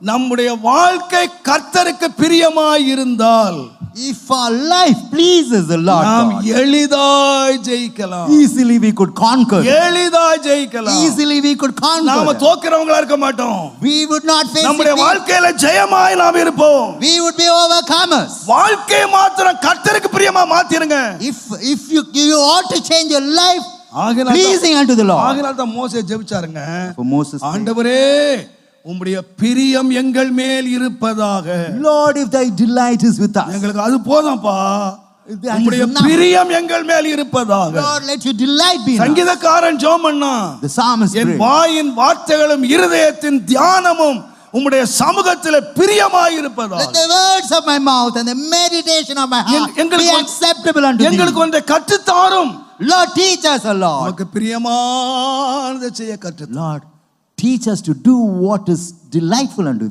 நம்முடைய வாழ்க்கை கர்த்தருக்கு பிரியமாய் இருந்தால், if our life pleases the Lord நாம் God, எளிதாய் ஜெயிக்கலாம். easily we could conquer. எளிதாய் ஜெயிக்கலாம். Easily we could நாம conquer. தோக்கிறவங்களா இருக்க மாட்டோம். We would not face நம்முடைய defeat. வாழ்க்கையில ஜெயமாய் நாம் இருப்போம். We would be overcomers. வாழ்க்கையை மாத்திரம் கர்த்தருக்கு பிரியமா மாத்திருங்க. If you ought to change your life pleasing unto the Lord. ஆகினால் தான் மோசே ஜெபிச்சாருங்க. For Moses prayed, ஆண்டவரே உம்முடைய பிரியம் எங்கள் மேல் இருப்பதாக. Lord, if thy delight is with us. எங்களுக்கு அது போதும்பா. that உம்முடைய is enough. பிரியம் எங்கள் மேல் இருப்பதாக. Lord, let your delight be in us. சங்கீதக்காரன் ஜெபம் பண்ணா, The psalmist என் prayed, வாயின் வார்த்தைகளும் இருதயத்தின் தியானமும் உம்முடைய சமூகத்திலே பிரியமாய் இருப்பதாக. let the words of my mouth and the meditation of my heart be எங்களுக்கு acceptable unto thee. எங்களுக்கு ஒன்றை கற்றுத்தாரும். Lord, teach us, O Lord. நமக்கு பிரியமானதை செய்ய கற்றுத்தாரும். Lord, teach us to do what is delightful unto thee.